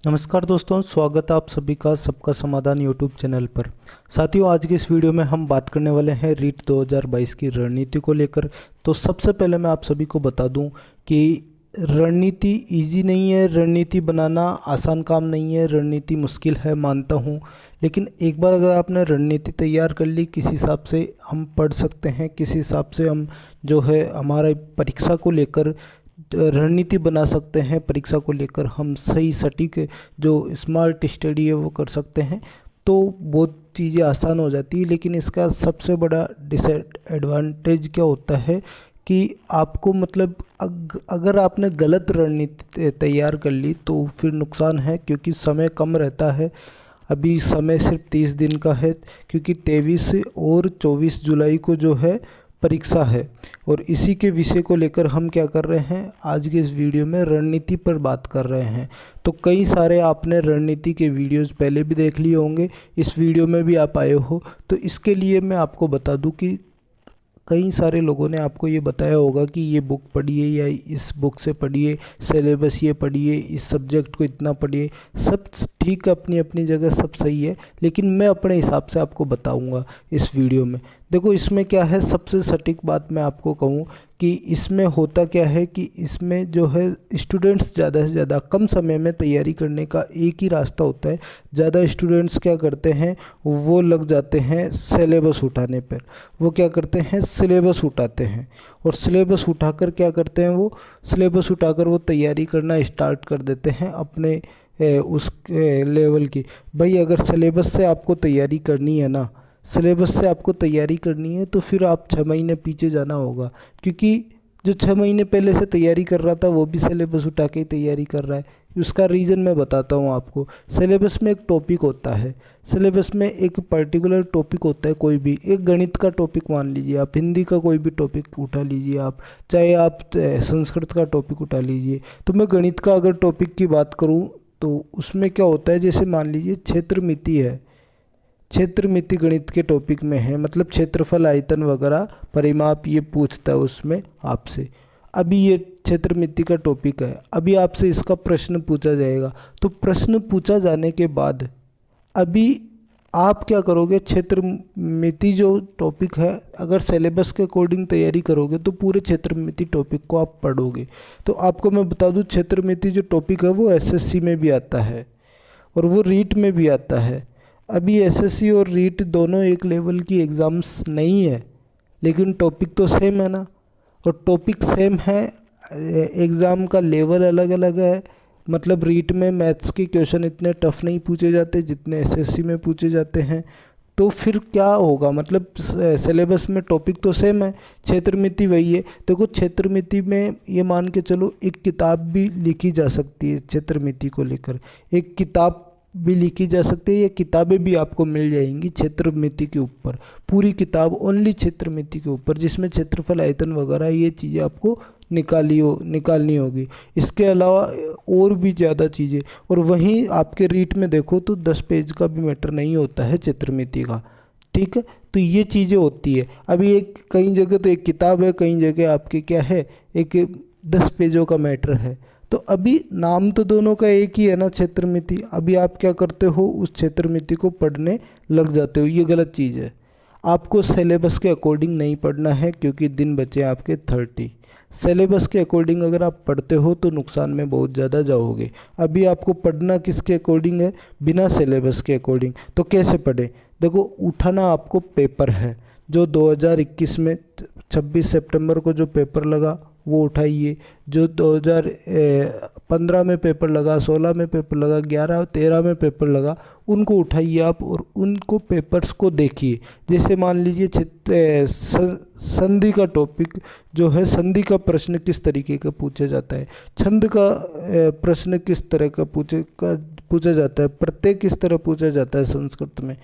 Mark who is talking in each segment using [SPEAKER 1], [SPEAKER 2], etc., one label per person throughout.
[SPEAKER 1] नमस्कार दोस्तों, स्वागत है आप सभी का सबका समाधान यूट्यूब चैनल पर। साथियों, आज की इस वीडियो में हम बात करने वाले हैं रीट 2022 की रणनीति को लेकर। तो सबसे पहले मैं आप सभी को बता दूं कि रणनीति इजी नहीं है, रणनीति बनाना आसान काम नहीं है, रणनीति मुश्किल है मानता हूं। लेकिन एक बार अगर आपने रणनीति तैयार कर ली, किस हिसाब से हम पढ़ सकते हैं, किस हिसाब से हम जो है हमारा परीक्षा को लेकर रणनीति बना सकते हैं, परीक्षा को लेकर हम सही सटीक जो स्मार्ट स्टडी है वो कर सकते हैं, तो बहुत चीज़ें आसान हो जाती है। लेकिन इसका सबसे बड़ा डिसएडवांटेज क्या होता है कि आपको मतलब अगर आपने गलत रणनीति तैयार कर ली तो फिर नुकसान है, क्योंकि समय कम रहता है। अभी समय सिर्फ 30 दिन का है, क्योंकि 23 और 24 जुलाई को जो है परीक्षा है। और इसी के विषय को लेकर हम क्या कर रहे हैं, आज के इस वीडियो में रणनीति पर बात कर रहे हैं। तो कई सारे आपने रणनीति के वीडियोस पहले भी देख लिए होंगे, इस वीडियो में भी आप आए हो, तो इसके लिए मैं आपको बता दूं कि कई सारे लोगों ने आपको ये बताया होगा कि ये बुक पढ़िए या इस बुक से पढ़िए, सिलेबस ये पढ़िए, इस सब्जेक्ट को इतना पढ़िए। सब ठीक, अपनी अपनी जगह सब सही है, लेकिन मैं अपने हिसाब से आपको बताऊंगा इस वीडियो में। देखो, इसमें क्या है, सबसे सटीक बात मैं आपको कहूँ कि इसमें होता क्या है कि इसमें जो है स्टूडेंट्स ज़्यादा से ज़्यादा कम समय में तैयारी करने का एक ही रास्ता होता है। ज़्यादा स्टूडेंट्स क्या करते हैं, वो लग जाते हैं सिलेबस उठाने पर। वो क्या करते हैं, सिलेबस उठाते हैं, और सिलेबस उठाकर क्या करते हैं, वो सिलेबस उठाकर वो तैयारी करना स्टार्ट कर देते हैं अपने उस लेवल की। भाई, अगर सिलेबस से आपको तैयारी करनी है ना, सिलेबस से आपको तैयारी करनी है, तो फिर आप 6 महीने पीछे जाना होगा, क्योंकि जो 6 महीने पहले से तैयारी कर रहा था वो भी सिलेबस उठा के ही तैयारी कर रहा है। उसका रीज़न मैं बताता हूँ आपको। सिलेबस में एक टॉपिक होता है, सिलेबस में एक पर्टिकुलर टॉपिक होता है। कोई भी एक गणित का टॉपिक मान लीजिए आप, हिंदी का कोई भी टॉपिक उठा लीजिए आप, चाहे आप संस्कृत का टॉपिक उठा लीजिए। तो मैं गणित का अगर टॉपिक की बात करूँ तो उसमें क्या होता है, जैसे मान लीजिए क्षेत्रमिति है, क्षेत्रमिति गणित के टॉपिक में है, मतलब क्षेत्रफल, आयतन वगैरह, परिमाप, ये पूछता है उसमें आपसे। अभी ये क्षेत्रमिति का टॉपिक है, अभी आपसे इसका प्रश्न पूछा जाएगा। तो प्रश्न पूछा जाने के बाद अभी आप क्या करोगे, क्षेत्रमिति जो टॉपिक है, अगर सिलेबस के अकॉर्डिंग तैयारी करोगे तो पूरे क्षेत्रमिति टॉपिक को आप पढ़ोगे। तो आपको मैं बता दूं, क्षेत्रमिति जो टॉपिक है वो एसएससी में भी आता है और वो रीट में भी आता है। अभी एसएससी और रीट दोनों एक लेवल की एग्ज़ाम्स नहीं है, लेकिन टॉपिक तो सेम है ना। और टॉपिक सेम है, एग्ज़ाम का लेवल अलग अलग है। मतलब रीट में मैथ्स के क्वेश्चन इतने टफ नहीं पूछे जाते जितने एसएससी में पूछे जाते हैं। तो फिर क्या होगा, मतलब सिलेबस में टॉपिक तो सेम है, क्षेत्रमिति वही है। देखो, क्षेत्रमिति में ये मान के चलो एक किताब भी लिखी जा सकती है क्षेत्रमिति को लेकर, एक किताब भी लिखी जा सकती है, या किताबें भी आपको मिल जाएंगी क्षेत्रमिति के ऊपर। पूरी किताब ओनली क्षेत्रमिति के ऊपर, जिसमें क्षेत्रफल, आयतन वगैरह ये चीज़ें आपको निकालनी होगी। इसके अलावा और भी ज़्यादा चीज़ें। और वहीं आपके रीट में देखो तो 10 पेज का भी मैटर नहीं होता है क्षेत्रमिति का, ठीक है। तो ये चीज़ें होती है। अभी एक कई जगह तो एक किताब है, कई जगह आपके क्या है, एक 10 पेजों का मैटर है। तो अभी नाम तो दोनों का एक ही है ना, क्षेत्रमिति। अभी आप क्या करते हो, उस क्षेत्रमिति को पढ़ने लग जाते हो, ये गलत चीज़ है। आपको सिलेबस के अकॉर्डिंग नहीं पढ़ना है, क्योंकि दिन बचे आपके 30। सिलेबस के अकॉर्डिंग अगर आप पढ़ते हो तो नुकसान में बहुत ज़्यादा जाओगे। अभी आपको पढ़ना किसके अकॉर्डिंग है, बिना सिलेबस के अकॉर्डिंग। तो कैसे पढ़ें, देखो, उठाना आपको पेपर है जो 2021 में 26 सितंबर को जो पेपर लगा वो उठाइए। जो 2015 में पेपर लगा, 16 में पेपर लगा, 11 13 में पेपर लगा, उनको उठाइए आप और उनको पेपर्स को देखिए। जैसे मान लीजिए संधि का टॉपिक जो है, संधि का प्रश्न किस तरीके का पूछा जाता है, छंद का प्रश्न किस तरह का पूछा जाता है, प्रत्यय किस तरह पूछा जाता है संस्कृत में,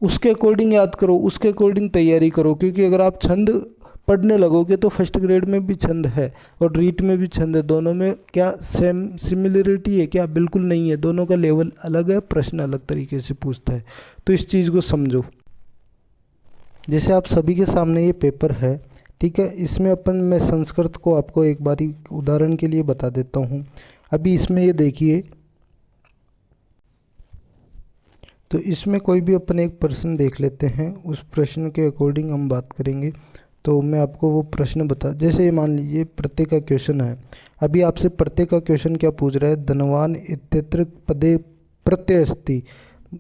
[SPEAKER 1] उसके अकॉर्डिंग याद करो, उसके अकॉर्डिंग तैयारी करो। क्योंकि अगर आप छंद पढ़ने लगोगे तो फर्स्ट ग्रेड में भी छंद है और रीट में भी छंद है, दोनों में क्या सेम सिमिलरिटी है क्या, बिल्कुल नहीं है। दोनों का लेवल अलग है, प्रश्न अलग तरीके से पूछता है। तो इस चीज़ को समझो। जैसे आप सभी के सामने ये पेपर है, ठीक है, इसमें मैं संस्कृत को आपको एक बारी उदाहरण के लिए बता देता हूँ। अभी इसमें ये देखिए, तो इसमें कोई भी अपन एक प्रश्न देख लेते हैं, उस प्रश्न के अकॉर्डिंग हम बात करेंगे। तो मैं आपको वो प्रश्न बता, जैसे ये मान लीजिए प्रत्यय का क्वेश्चन है। अभी आपसे प्रत्यय का क्वेश्चन क्या पूछ रहा है, धनवान इत्यत्र पदे प्रत्यय अस्ति,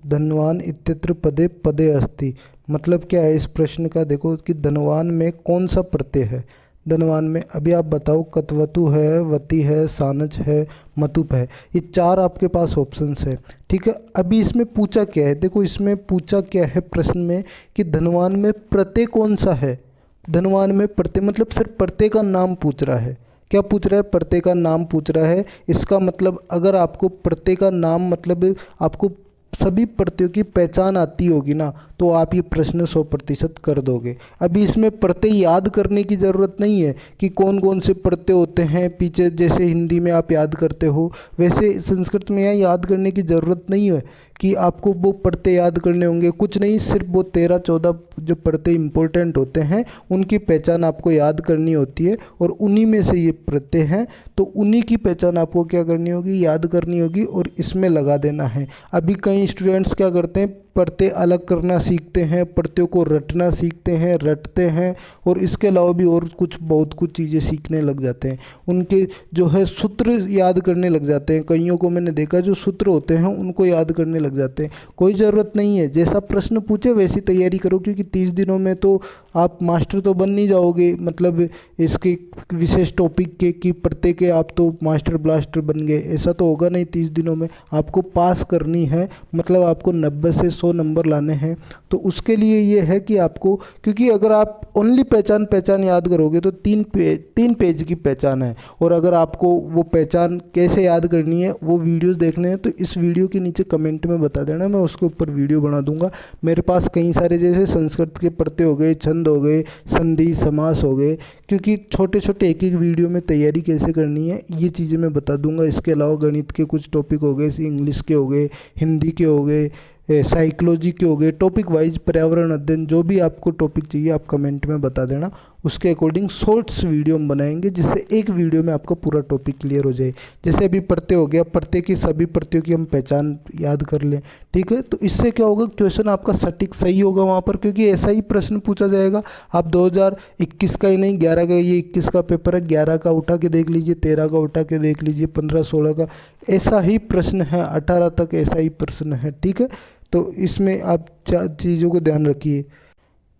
[SPEAKER 1] धनवान इत्यत्र पदे पदे अस्ति। मतलब क्या है इस प्रश्न का, देखो कि धनवान में कौन सा प्रत्यय है। धनवान में अभी आप बताओ, कतवतु है, वती है, सानच है, मतुप है। ये चार आपके पास ऑप्शंस है, ठीक है। अभी इसमें पूछा क्या है, देखो इसमें पूछा क्या है प्रश्न में कि धनवान में प्रत्यय कौन सा है। धनवान में प्रत्यय मतलब सिर्फ प्रत्यय का नाम पूछ रहा है। क्या पूछ रहा है, प्रत्यय का नाम पूछ रहा है। इसका मतलब अगर आपको प्रत्यय का नाम मतलब आपको सभी प्रत्ययों की पहचान आती होगी ना, तो आप ये प्रश्न 100% कर दोगे। अभी इसमें प्रत्यय याद करने की ज़रूरत नहीं है कि कौन कौन से प्रत्यय होते हैं पीछे, जैसे हिंदी में आप याद करते हो वैसे संस्कृत में यहाँ याद करने की ज़रूरत नहीं है कि आपको वो प्रत्यय याद करने होंगे। कुछ नहीं, सिर्फ वो 13-14 जो प्रत्यय इंपॉर्टेंट होते हैं उनकी पहचान आपको याद करनी होती है, और उन्हीं में से ये प्रत्यय हैं। तो उन्हीं की पहचान आपको क्या करनी होगी, याद करनी होगी और इसमें लगा देना है। अभी कई स्टूडेंट्स क्या करते हैं, प्रत्यय अलग करना सीखते हैं, प्रत्ययों को रटना सीखते हैं, रटते हैं, और इसके अलावा भी और कुछ बहुत कुछ चीज़ें सीखने लग जाते हैं। उनके जो है सूत्र याद करने लग जाते हैं। कईयों को मैंने देखा जो सूत्र होते हैं उनको याद करने लग जाते हैं। कोई ज़रूरत नहीं है, जैसा प्रश्न पूछे वैसी तैयारी करो, क्योंकि 30 दिनों में तो आप मास्टर तो बन नहीं जाओगे, मतलब इसके विशेष टॉपिक के कि प्रत्येक के आप तो मास्टर ब्लास्टर बन गए, ऐसा तो होगा नहीं। 30 दिनों में आपको पास करनी है, मतलब आपको 90 से 100 नंबर लाने हैं। तो उसके लिए ये है कि आपको, क्योंकि अगर आप ओनली पहचान याद करोगे तो 3 पेज की पहचान है, और अगर आपको वो पहचान कैसे याद करनी है वो वीडियोस देखने हैं तो इस वीडियो के नीचे कमेंट में बता देना, मैं उसके ऊपर वीडियो बना दूंगा। मेरे पास कई सारे जैसे संस्कृत के प्रत्यय हो गए, छंद हो गए, संधि समास हो गए, क्योंकि छोटे छोटे एक एक वीडियो में तैयारी कैसे करनी है ये चीज़ें मैं बता दूंगा। इसके अलावा गणित के कुछ टॉपिक हो गए, इंग्लिश के हो गए, हिंदी के हो गए, साइकोलॉजी के हो गए, टॉपिक वाइज पर्यावरण अध्ययन, जो भी आपको टॉपिक चाहिए आप कमेंट में बता देना, उसके अकॉर्डिंग शॉर्ट्स वीडियो हम बनाएंगे जिससे एक वीडियो में आपका पूरा टॉपिक क्लियर हो जाए। जैसे अभी प्रत्यय हो गया, प्रत्यय की सभी प्रत्ययों की हम पहचान याद कर लें, ठीक है। तो इससे क्या होगा, क्वेश्चन आपका सटीक सही होगा वहाँ पर, क्योंकि ऐसा ही प्रश्न पूछा जाएगा। आप 2021 का ही नहीं, 11 का, ये 21 का पेपर है, 11 का उठा के देख लीजिए, 13 का उठा के देख लीजिए, 15-16 का ऐसा ही प्रश्न है, 18 तक ऐसा ही प्रश्न है, ठीक है। तो इसमें आप चीज़ों को ध्यान रखिए।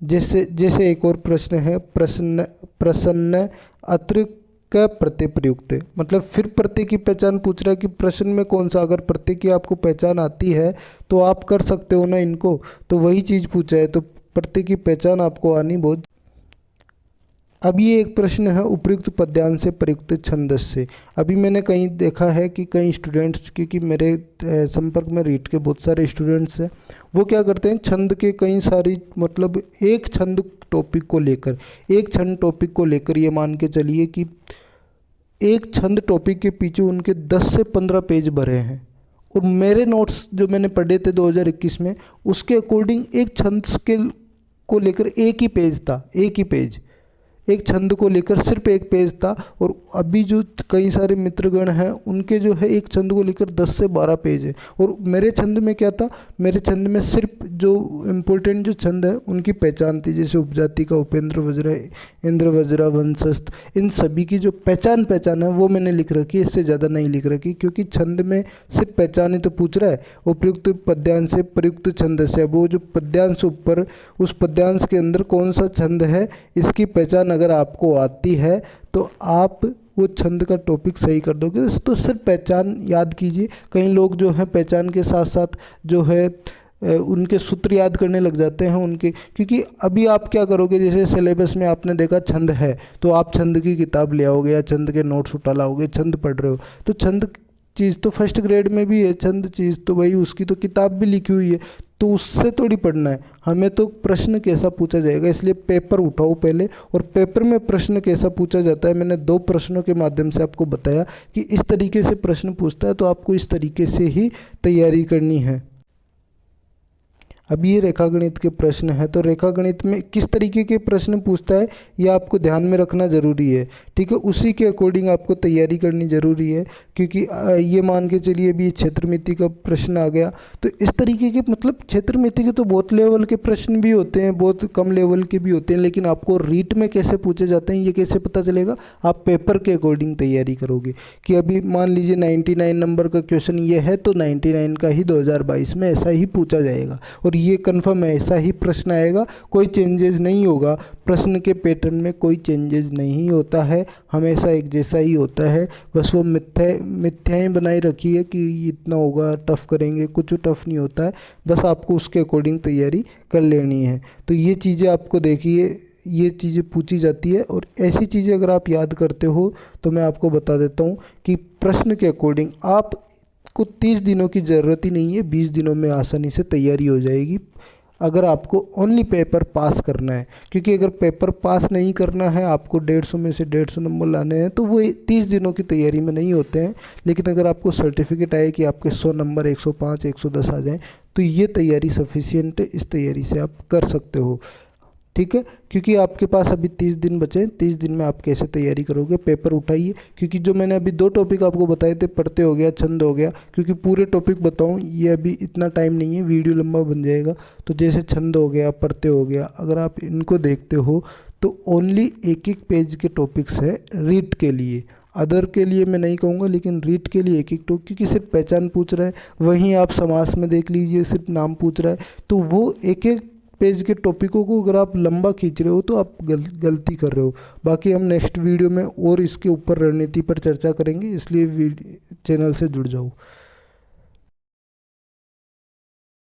[SPEAKER 1] जैसे एक और प्रश्न है, प्रसन्न अत्र का प्रत्यय प्रयुक्त, मतलब फिर प्रत्यय की पहचान पूछ रहा है कि प्रश्न में कौन सा, अगर प्रत्यय की आपको पहचान आती है तो आप कर सकते हो ना इनको, तो वही चीज़ पूछा है, तो प्रत्यय की पहचान आपको आनी बहुत। अब ये एक प्रश्न है, उपयुक्त पद्यांश से प्रयुक्त छंदस से। अभी मैंने कहीं देखा है कि कई स्टूडेंट्स, क्योंकि मेरे संपर्क में रीट के बहुत सारे स्टूडेंट्स हैं, वो क्या करते हैं छंद के कई सारी, मतलब एक छंद टॉपिक को लेकर ये मान के चलिए कि एक छंद टॉपिक के पीछे उनके 10 से 15 पेज भरे हैं। और मेरे नोट्स जो मैंने पढ़े थे 2021 में, उसके अकॉर्डिंग एक छंद के को लेकर एक ही पेज, एक छंद को लेकर सिर्फ एक पेज था। और अभी जो कई सारे मित्रगण हैं उनके जो है एक छंद को लेकर 10 से 12 पेज है। और मेरे छंद में क्या था, मेरे छंद में सिर्फ जो इम्पोर्टेंट जो छंद है उनकी पहचान थी, जैसे उपजाति का उपेंद्र वज्रा, इंद्र वज्रा, वंशस्थ, इन सभी की जो पहचान है वो मैंने लिख रखी है, इससे ज़्यादा नहीं लिख रखी, क्योंकि छंद में सिर्फ पहचान ही तो पूछ रहा है। उपयुक्त पद्यांश से प्रयुक्त छंद से, वो जो पद्यांश ऊपर, उस पद्यांश के अंदर कौन सा छंद है इसकी पहचान अगर आपको आती है तो आप वो छंद का टॉपिक सही कर दोगे। तो सिर्फ पहचान याद कीजिए। कई लोग जो है पहचान के साथ साथ जो है उनके सूत्र याद करने लग जाते हैं उनके, क्योंकि अभी आप क्या करोगे, जैसे सिलेबस में आपने देखा छंद है तो आप छंद की किताब ले आओगे या छंद के नोट्स उठा लाओगे, छंद पढ़ रहे हो तो छंद चीज़ तो फर्स्ट ग्रेड में भी है, छंद चीज़ तो भाई उसकी तो किताब भी लिखी हुई है, तो उससे थोड़ी पढ़ना है हमें, तो प्रश्न कैसा पूछा जाएगा, इसलिए पेपर उठाओ पहले। और पेपर में प्रश्न कैसा पूछा जाता है, मैंने 2 प्रश्नों के माध्यम से आपको बताया कि इस तरीके से प्रश्न पूछता है, तो आपको इस तरीके से ही तैयारी करनी है। अब ये रेखागणित के प्रश्न है, तो रेखागणित में किस तरीके के प्रश्न पूछता है ये आपको ध्यान में रखना ज़रूरी है। ठीक है, उसी के अकॉर्डिंग आपको तैयारी करनी ज़रूरी है, क्योंकि ये मान के चलिए अभी क्षेत्रमिति का प्रश्न आ गया, तो इस तरीके के मतलब क्षेत्रमिति के तो बहुत लेवल के प्रश्न भी होते हैं, बहुत कम लेवल के भी होते हैं, लेकिन आपको रीट में कैसे पूछे जाते हैं ये कैसे पता चलेगा? आप पेपर के अकॉर्डिंग तैयारी करोगे कि अभी मान लीजिए 99 नंबर का क्वेश्चन ये है, तो 99 का ही 2022 में ऐसा ही पूछा जाएगा और ये कन्फर्म है, ऐसा ही प्रश्न आएगा, कोई चेंजेस नहीं होगा। प्रश्न के पैटर्न में कोई चेंजेस नहीं होता है, हमेशा एक जैसा ही होता है। बस वो मिथ्याएं बनाई रखी है कि इतना होगा, टफ करेंगे, कुछ टफ नहीं होता है, बस आपको उसके अकॉर्डिंग तैयारी कर लेनी है। तो ये चीज़ें आपको देखिए, ये चीज़ें पूछी जाती है और ऐसी चीज़ें अगर आप याद करते हो तो मैं आपको बता देता हूँ कि प्रश्न के अकॉर्डिंग आपको 30 दिनों की ज़रूरत ही नहीं है, 20 दिनों में आसानी से तैयारी हो जाएगी, अगर आपको ओनली पेपर पास करना है। क्योंकि अगर पेपर पास नहीं करना है, आपको 150 में से 150 नंबर लाने हैं, तो वो 30 दिनों की तैयारी में नहीं होते हैं। लेकिन अगर आपको सर्टिफिकेट आए कि आपके 100 नंबर 105 110 आ जाएँ, तो ये तैयारी सफिशिएंट है, इस तैयारी से आप कर सकते हो। ठीक है, क्योंकि आपके पास अभी 30 दिन बचे हैं, 30 दिन में आप कैसे तैयारी करोगे? पेपर उठाइए, क्योंकि जो मैंने अभी 2 टॉपिक आपको बताए थे, पढ़ते हो गया, छंद हो गया, क्योंकि पूरे टॉपिक बताऊं ये अभी इतना टाइम नहीं है, वीडियो लंबा बन जाएगा। तो जैसे छंद हो गया, पढ़ते हो गया, अगर आप इनको देखते हो तो ओनली एक एक पेज के टॉपिक्स है रीड के लिए, अदर के लिए मैं नहीं कहूँगा, लेकिन रीड के लिए एक एक टॉपिक, क्योंकि सिर्फ पहचान पूछ रहा है। वहीं आप समास में देख लीजिए, सिर्फ नाम पूछ रहा है, तो वो एक एक पेज के टॉपिकों को अगर आप लंबा खींच रहे हो तो आप गलती कर रहे हो। बाकी हम नेक्स्ट वीडियो में और इसके ऊपर रणनीति पर चर्चा करेंगे, इसलिए चैनल से जुड़ जाओ।